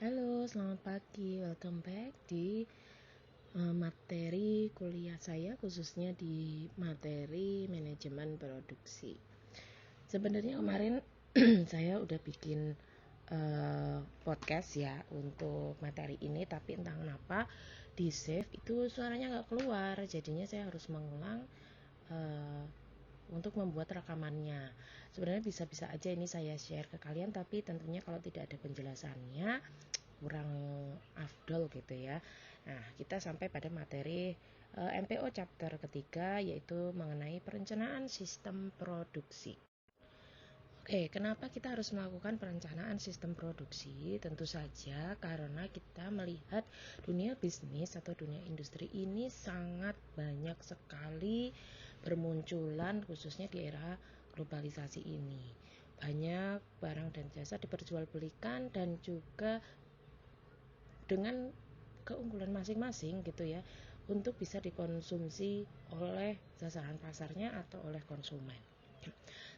Halo, selamat pagi. Welcome back di materi kuliah saya, khususnya di materi manajemen produksi. Sebenarnya kemarin saya udah bikin podcast ya untuk materi ini, tapi entah kenapa di save itu suaranya nggak keluar. Jadinya saya harus mengulang untuk membuat rekamannya. Sebenarnya bisa-bisa aja ini saya share ke kalian, tapi tentunya kalau tidak ada penjelasannya kurang afdol gitu ya. Nah, kita sampai pada materi MPO chapter ketiga, yaitu mengenai perencanaan sistem produksi. Oke, kenapa kita harus melakukan perencanaan sistem produksi? Tentu saja karena kita melihat dunia bisnis atau dunia industri ini sangat banyak sekali bermunculan, khususnya di era globalisasi ini. Banyak barang dan jasa diperjualbelikan dan juga dengan keunggulan masing-masing gitu ya, untuk bisa dikonsumsi oleh sasaran pasarnya atau oleh konsumen.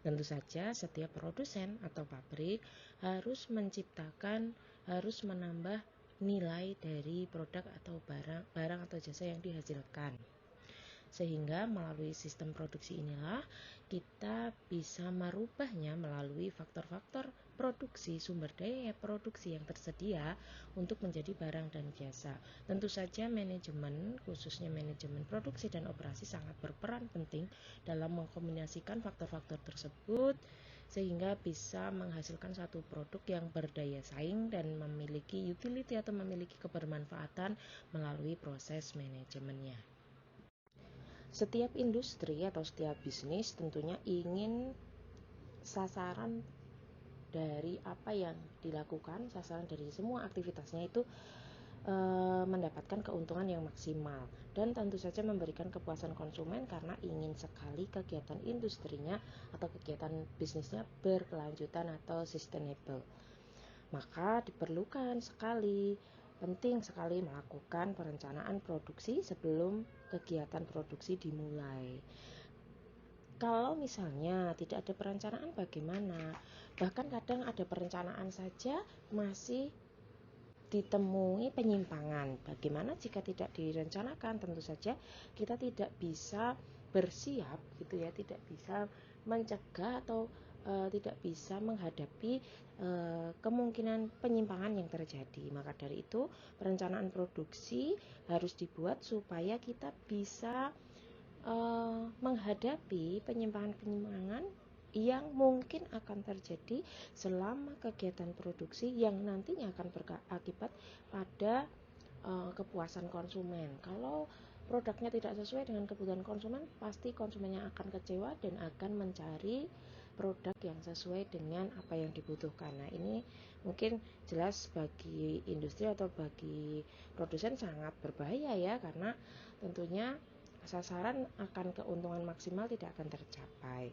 Tentu saja setiap produsen atau pabrik harus harus menambah nilai dari produk atau barang atau jasa yang dihasilkan. Sehingga melalui sistem produksi inilah kita bisa merubahnya melalui faktor-faktor produksi, sumber daya produksi yang tersedia untuk menjadi barang dan jasa. Tentu saja manajemen, khususnya manajemen produksi dan operasi, sangat berperan penting dalam mengkombinasikan faktor-faktor tersebut sehingga bisa menghasilkan satu produk yang berdaya saing dan memiliki utility atau memiliki kebermanfaatan melalui proses manajemennya. Setiap industri atau setiap bisnis tentunya ingin sasaran dari apa yang dilakukan, sasaran dari semua aktivitasnya itu mendapatkan keuntungan yang maksimal dan tentu saja memberikan kepuasan konsumen karena ingin sekali kegiatan industrinya atau kegiatan bisnisnya berkelanjutan atau sustainable. Maka diperlukan penting sekali melakukan perencanaan produksi sebelum kegiatan produksi dimulai. Kalau misalnya tidak ada perencanaan bagaimana? Bahkan kadang ada perencanaan saja masih ditemui penyimpangan. Bagaimana jika tidak direncanakan? Tentu saja kita tidak bisa bersiap gitu ya, tidak bisa mencegah atau tidak bisa menghadapi kemungkinan penyimpangan yang terjadi. Maka dari itu perencanaan produksi harus dibuat supaya kita bisa menghadapi penyimpangan-penyimpangan yang mungkin akan terjadi selama kegiatan produksi yang nantinya akan berakibat pada kepuasan konsumen. Kalau produknya tidak sesuai dengan kebutuhan konsumen, pasti konsumennya akan kecewa dan akan mencari produk yang sesuai dengan apa yang dibutuhkan. Nah, ini mungkin jelas bagi industri atau bagi produsen sangat berbahaya ya, karena tentunya sasaran akan keuntungan maksimal tidak akan tercapai.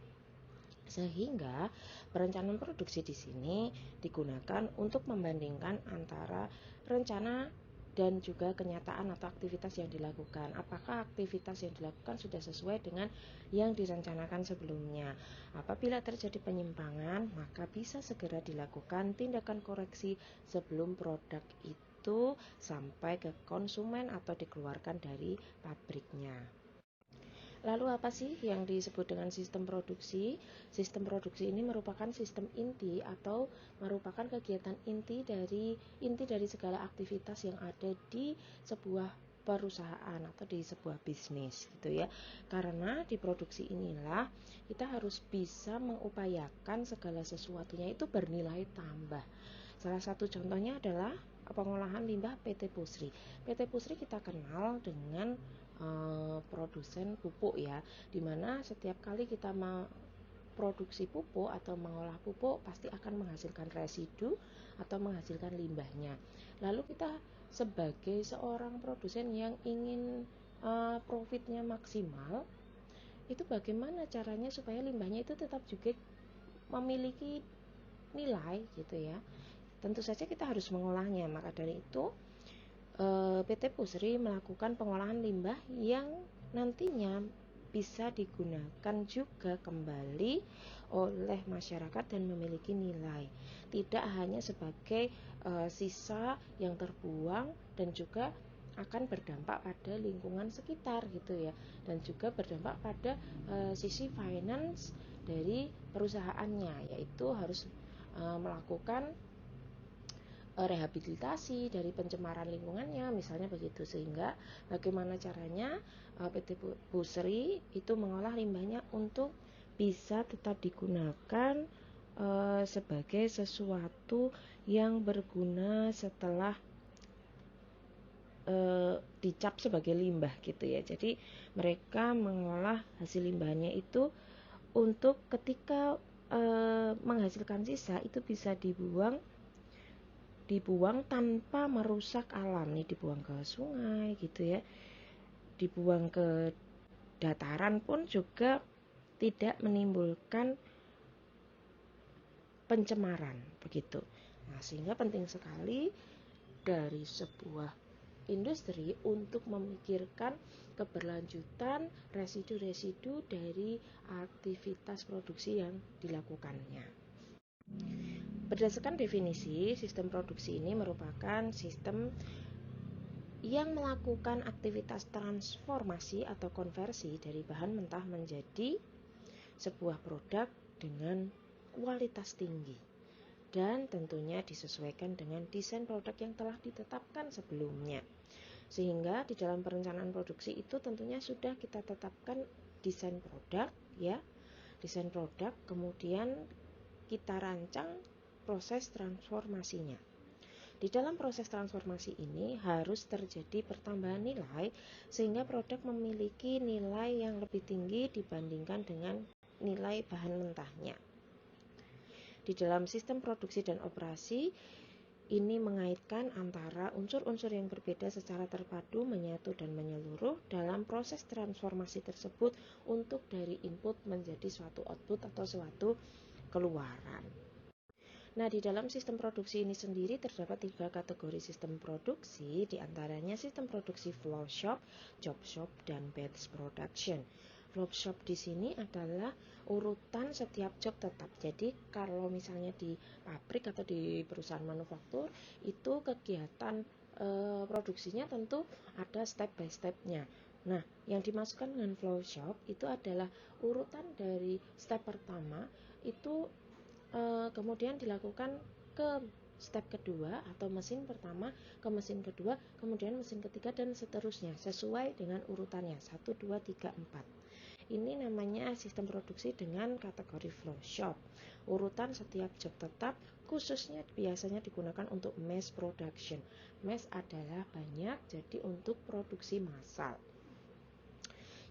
Sehingga perencanaan produksi di sini digunakan untuk membandingkan antara rencana dan juga kenyataan atau aktivitas yang dilakukan. Apakah aktivitas yang dilakukan sudah sesuai dengan yang direncanakan sebelumnya? Apabila terjadi penyimpangan, maka bisa segera dilakukan tindakan koreksi sebelum produk itu sampai ke konsumen atau dikeluarkan dari pabriknya. Lalu apa sih yang disebut dengan sistem produksi? Sistem produksi ini merupakan sistem inti atau merupakan kegiatan inti dari segala aktivitas yang ada di sebuah perusahaan atau di sebuah bisnis gitu ya. Karena di produksi inilah kita harus bisa mengupayakan segala sesuatunya itu bernilai tambah. Salah satu contohnya adalah pengolahan limbah PT Pusri. PT Pusri kita kenal dengan produsen pupuk ya, dimana setiap kali kita produksi pupuk atau mengolah pupuk pasti akan menghasilkan residu atau menghasilkan limbahnya. Lalu kita sebagai seorang produsen yang ingin profitnya maksimal, itu bagaimana caranya supaya limbahnya itu tetap juga memiliki nilai gitu ya. Tentu saja kita harus mengolahnya. Maka dari itu PT Pusri melakukan pengolahan limbah yang nantinya bisa digunakan juga kembali oleh masyarakat dan memiliki nilai, tidak hanya sebagai sisa yang terbuang, dan juga akan berdampak pada lingkungan sekitar gitu ya, dan juga berdampak pada sisi finance dari perusahaannya, yaitu harus melakukan rehabilitasi dari pencemaran lingkungannya misalnya begitu. Sehingga bagaimana caranya PT Pusri itu mengolah limbahnya untuk bisa tetap digunakan sebagai sesuatu yang berguna setelah dicap sebagai limbah gitu ya. Jadi mereka mengolah hasil limbahnya itu untuk ketika menghasilkan sisa itu bisa dibuang tanpa merusak alam nih, dibuang ke sungai gitu ya, dibuang ke dataran pun juga tidak menimbulkan pencemaran begitu. Nah, sehingga penting sekali dari sebuah industri untuk memikirkan keberlanjutan residu-residu dari aktivitas produksi yang dilakukannya. Berdasarkan definisi, sistem produksi ini merupakan sistem yang melakukan aktivitas transformasi atau konversi dari bahan mentah menjadi sebuah produk dengan kualitas tinggi, dan tentunya disesuaikan dengan desain produk yang telah ditetapkan sebelumnya. Sehingga di dalam perencanaan produksi itu tentunya sudah kita tetapkan desain produk ya, desain produk, kemudian kita rancang proses transformasinya. Di dalam proses transformasi ini harus terjadi pertambahan nilai sehingga produk memiliki nilai yang lebih tinggi dibandingkan dengan nilai bahan mentahnya. Di dalam sistem produksi dan operasi ini mengaitkan antara unsur-unsur yang berbeda secara terpadu, menyatu dan menyeluruh dalam proses transformasi tersebut untuk dari input menjadi suatu output atau suatu keluaran. Nah, di dalam sistem produksi ini sendiri terdapat 3 kategori sistem produksi, diantaranya sistem produksi flow shop, job shop, dan batch production. Flow shop di sini adalah urutan setiap job tetap. Jadi kalau misalnya di pabrik atau di perusahaan manufaktur itu kegiatan produksinya tentu ada step by stepnya. Nah, yang dimasukkan dengan flow shop itu adalah urutan dari step pertama itu kemudian dilakukan ke step kedua atau mesin pertama ke mesin kedua, kemudian mesin ketiga dan seterusnya sesuai dengan urutannya 1, 2, 3, 4. Ini namanya sistem produksi dengan kategori flow shop. Urutan setiap job tetap khususnya biasanya digunakan untuk mass production. Mass adalah banyak, jadi untuk produksi massal.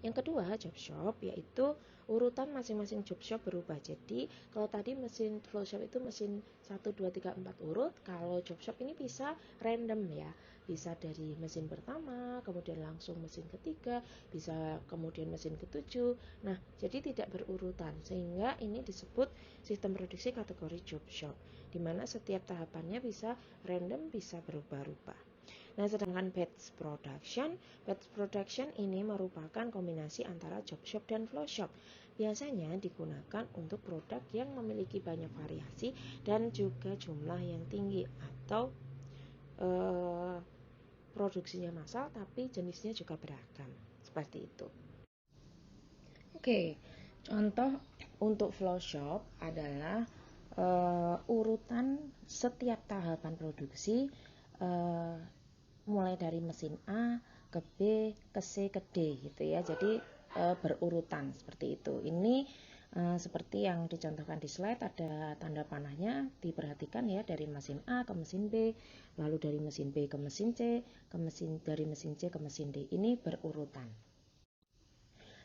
Yang kedua, job shop, yaitu urutan masing-masing job shop berubah. Jadi kalau tadi mesin flow shop itu mesin 1, 2, 3, 4 urut, kalau job shop ini bisa random ya, bisa dari mesin pertama kemudian langsung mesin ketiga, bisa kemudian mesin ketujuh. Nah, jadi tidak berurutan, sehingga ini disebut sistem produksi kategori job shop, di mana setiap tahapannya bisa random, bisa berubah-ubah. Nah, sedangkan batch production ini merupakan kombinasi antara job shop dan flow shop. Biasanya digunakan untuk produk yang memiliki banyak variasi dan juga jumlah yang tinggi, atau produksinya massal tapi jenisnya juga beragam. Seperti itu. Oke, contoh untuk flow shop adalah urutan setiap tahapan produksi mulai dari mesin A ke B ke C ke D gitu ya. Jadi berurutan seperti itu. Ini seperti yang dicontohkan di slide, ada tanda panahnya, diperhatikan ya, dari mesin A ke mesin B, lalu dari mesin B ke mesin C, dari mesin C ke mesin D. Ini berurutan.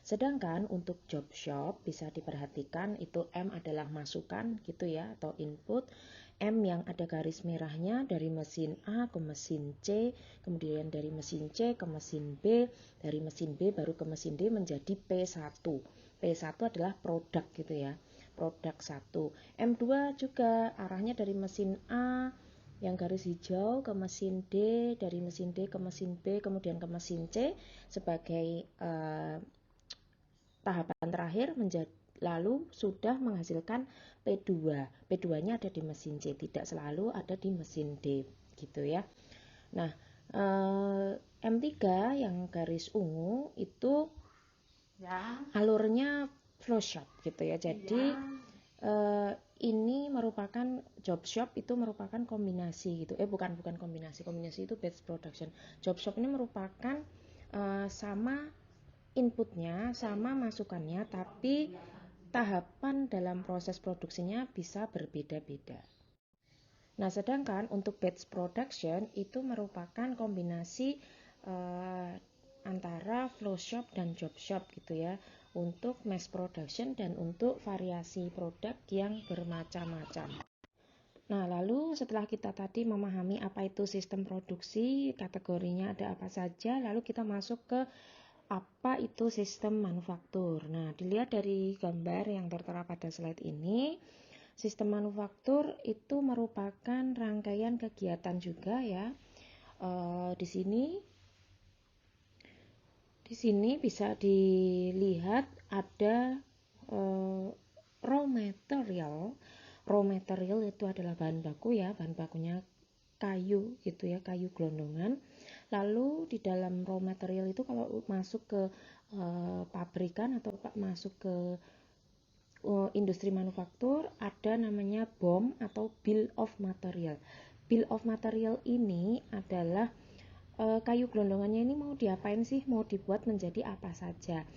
Sedangkan untuk job shop bisa diperhatikan itu M adalah masukan gitu ya, atau input. M yang ada garis merahnya dari mesin A ke mesin C, kemudian dari mesin C ke mesin B, dari mesin B baru ke mesin D menjadi P1. P1 adalah produk gitu ya, produk 1. M2 juga arahnya dari mesin A yang garis hijau ke mesin D, dari mesin D ke mesin B, kemudian ke mesin C sebagai tahapan terakhir lalu sudah menghasilkan P2. P2-nya ada di mesin C, tidak selalu ada di mesin D gitu ya. Nah, M3 yang garis ungu itu alurnya flow shop gitu ya. Jadi ini merupakan job shop, itu merupakan kombinasi gitu. Bukan kombinasi itu batch production. Job shop ini merupakan sama inputnya, sama masukannya, tapi tahapan dalam proses produksinya bisa berbeda-beda. Nah, sedangkan untuk batch production itu merupakan kombinasi antara flow shop dan job shop gitu ya, untuk mass production dan untuk variasi produk yang bermacam-macam. Nah, lalu setelah kita tadi memahami apa itu sistem produksi, kategorinya ada apa saja, lalu kita masuk ke apa itu sistem manufaktur. Nah, dilihat dari gambar yang tertera pada slide ini, sistem manufaktur itu merupakan rangkaian kegiatan juga ya. Di sini bisa dilihat ada raw material. Raw material itu adalah bahan baku ya, bahan bakunya kayu gitu ya, kayu gelondongan. Lalu di dalam raw material itu kalau masuk ke pabrikan atau masuk ke industri manufaktur ada namanya BOM atau bill of material. Bill of material ini adalah kayu gelondongannya ini mau diapain sih, mau dibuat menjadi apa saja,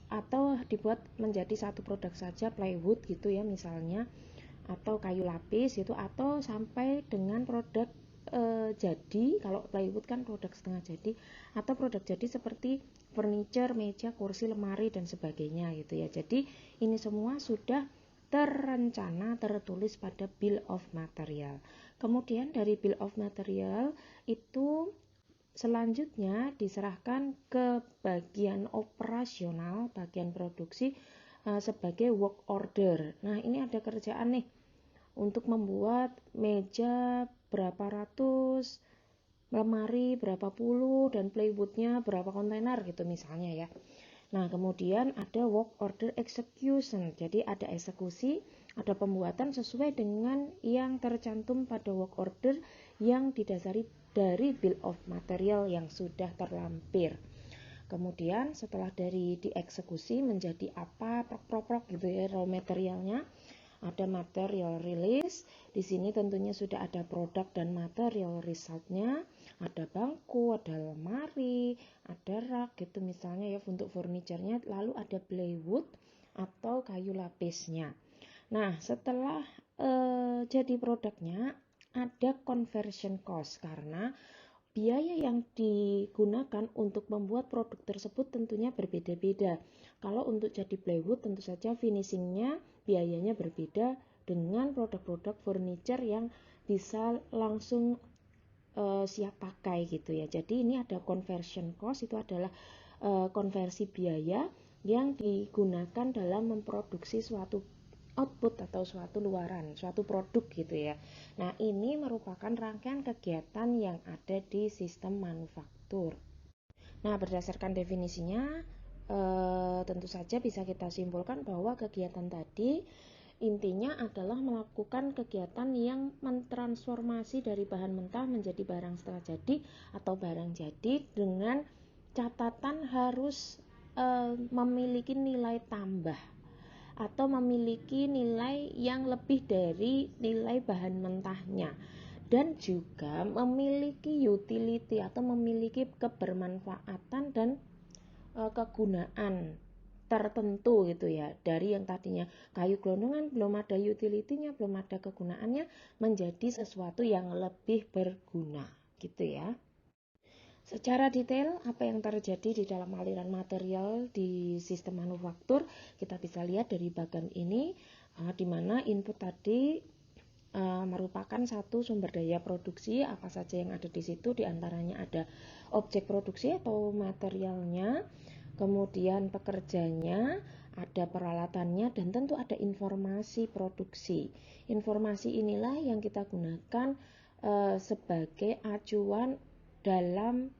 atau dibuat menjadi satu produk saja, plywood gitu ya misalnya, atau kayu lapis gitu, atau sampai dengan produk jadi. Kalau plywood kan produk setengah jadi, atau produk jadi seperti furniture, meja, kursi, lemari dan sebagainya gitu ya. Jadi ini semua sudah terencana, tertulis pada bill of material. Kemudian dari bill of material itu selanjutnya diserahkan ke bagian operasional, bagian produksi sebagai work order. Nah, ini ada kerjaan nih untuk membuat meja berapa ratus, lemari berapa puluh, dan plywoodnya berapa kontainer gitu misalnya ya. Nah, kemudian ada work order execution. Jadi ada eksekusi, ada pembuatan sesuai dengan yang tercantum pada work order yang didasari dari bill of material yang sudah terlampir. Kemudian setelah dari dieksekusi menjadi apa, prok gitu ya raw materialnya, ada material release. Di sini tentunya sudah ada produk dan material resultnya. Ada bangku, ada lemari, ada rak gitu misalnya ya untuk furniturnya. Lalu ada plywood atau kayu lapisnya. Nah, setelah jadi produknya ada conversion cost, karena biaya yang digunakan untuk membuat produk tersebut tentunya berbeda-beda. Kalau untuk jadi plywood tentu saja finishingnya biayanya berbeda dengan produk-produk furniture yang bisa langsung siap pakai gitu ya. Jadi ini ada conversion cost, itu adalah konversi biaya yang digunakan dalam memproduksi suatu output atau suatu luaran, suatu produk gitu ya. Nah, ini merupakan rangkaian kegiatan yang ada di sistem manufaktur. Nah, berdasarkan definisinya, tentu saja bisa kita simpulkan bahwa kegiatan tadi intinya adalah melakukan kegiatan yang mentransformasi dari bahan mentah menjadi barang setengah jadi atau barang jadi, dengan catatan harus memiliki nilai tambah atau memiliki nilai yang lebih dari nilai bahan mentahnya, dan juga memiliki utility atau memiliki kebermanfaatan dan kegunaan tertentu gitu ya. Dari yang tadinya kayu gelondongan belum ada utility-nya, belum ada kegunaannya, menjadi sesuatu yang lebih berguna gitu ya. Secara detail apa yang terjadi di dalam aliran material di sistem manufaktur kita bisa lihat dari bagian ini, di mana input tadi merupakan satu sumber daya produksi. Apa saja yang ada di situ, diantaranya ada objek produksi atau materialnya, kemudian pekerjanya, ada peralatannya, dan tentu ada informasi produksi. Informasi inilah yang kita gunakan sebagai acuan dalam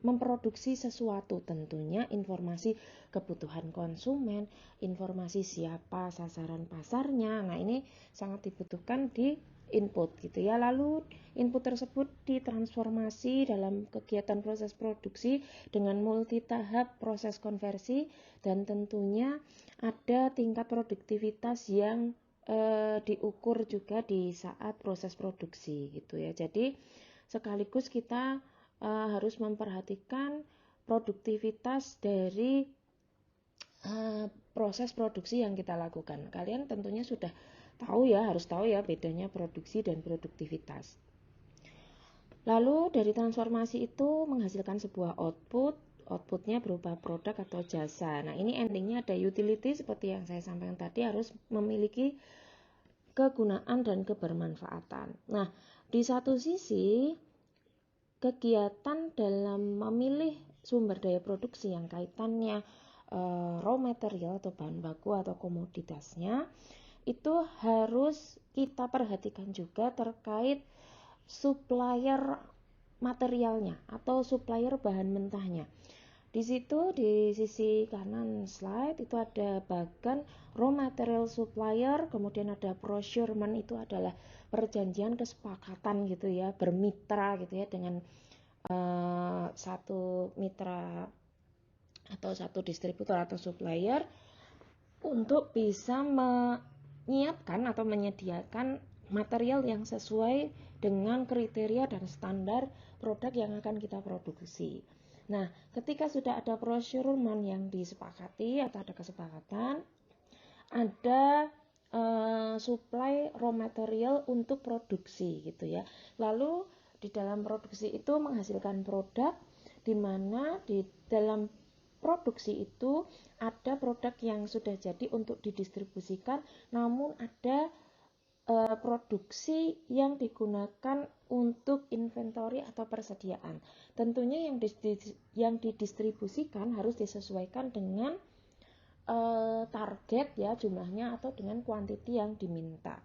memproduksi sesuatu, tentunya informasi kebutuhan konsumen, informasi siapa sasaran pasarnya. Nah, ini sangat dibutuhkan di input gitu ya. Lalu input tersebut ditransformasi dalam kegiatan proses produksi dengan multi tahap proses konversi, dan tentunya ada tingkat produktivitas yang diukur juga di saat proses produksi gitu ya. Jadi sekaligus kita harus memperhatikan produktivitas dari proses produksi yang kita lakukan. Kalian tentunya sudah tahu ya, harus tahu ya bedanya produksi dan produktivitas. Lalu dari transformasi itu menghasilkan sebuah outputnya berupa produk atau jasa. Nah, ini endingnya ada utility seperti yang saya sampaikan tadi, harus memiliki kegunaan dan kebermanfaatan. Nah, di satu sisi kegiatan dalam memilih sumber daya produksi yang kaitannya raw material atau bahan baku atau komoditasnya, itu harus kita perhatikan juga terkait supplier materialnya atau supplier bahan mentahnya. Di situ di sisi kanan slide itu ada bagan raw material supplier, kemudian ada procurement, itu adalah perjanjian kesepakatan gitu ya, bermitra gitu ya dengan satu mitra atau satu distributor atau supplier untuk bisa menyiapkan atau menyediakan material yang sesuai dengan kriteria dan standar produk yang akan kita produksi. Nah, ketika sudah ada procurement yang disepakati atau ada kesepakatan, ada supply raw material untuk produksi gitu ya. Lalu di dalam produksi itu menghasilkan produk, di mana di dalam produksi itu ada produk yang sudah jadi untuk didistribusikan, namun ada produksi yang digunakan untuk inventory atau persediaan. Tentunya yang didistribusikan harus disesuaikan dengan target ya jumlahnya atau dengan kuantiti yang diminta.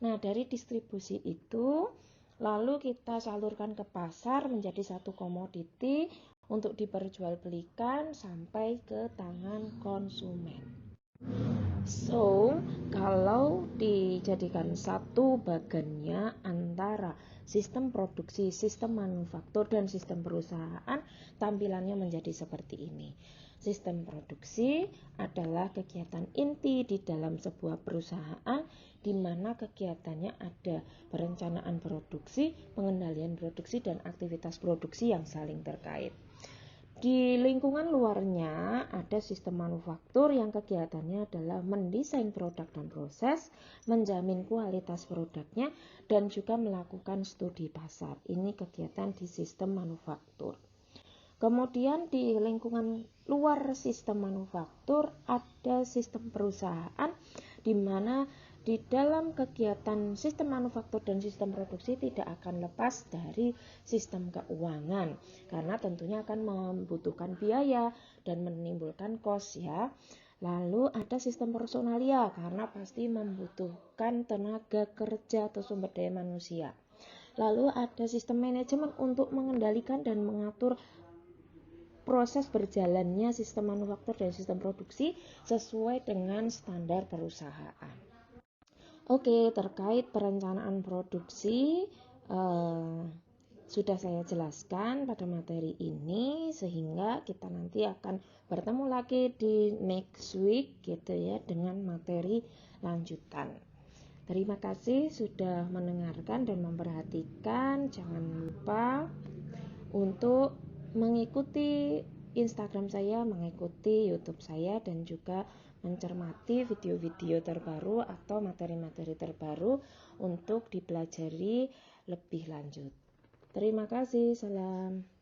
Nah, dari distribusi itu lalu kita salurkan ke pasar menjadi satu komoditi untuk diperjualbelikan sampai ke tangan konsumen. So, kalau dijadikan satu bagannya antara sistem produksi, sistem manufaktur, dan sistem perusahaan, tampilannya menjadi seperti ini. Sistem produksi adalah kegiatan inti di dalam sebuah perusahaan, di mana kegiatannya ada perencanaan produksi, pengendalian produksi, dan aktivitas produksi yang saling terkait. Di lingkungan luarnya ada sistem manufaktur yang kegiatannya adalah mendesain produk dan proses, menjamin kualitas produknya, dan juga melakukan studi pasar. Ini kegiatan di sistem manufaktur. Kemudian di lingkungan luar sistem manufaktur ada sistem perusahaan, di mana di dalam kegiatan sistem manufaktur dan sistem produksi tidak akan lepas dari sistem keuangan, karena tentunya akan membutuhkan biaya dan menimbulkan cost ya. Lalu ada sistem personalia, karena pasti membutuhkan tenaga kerja atau sumber daya manusia. Lalu ada sistem manajemen untuk mengendalikan dan mengatur proses berjalannya sistem manufaktur dan sistem produksi sesuai dengan standar perusahaan. Oke, terkait perencanaan produksi sudah saya jelaskan pada materi ini, sehingga kita nanti akan bertemu lagi di next week gitu ya dengan materi lanjutan. Terima kasih sudah mendengarkan dan memperhatikan. Jangan lupa untuk mengikuti Instagram saya, mengikuti YouTube saya, dan juga mencermati video-video terbaru atau materi-materi terbaru untuk dipelajari lebih lanjut. Terima kasih, salam.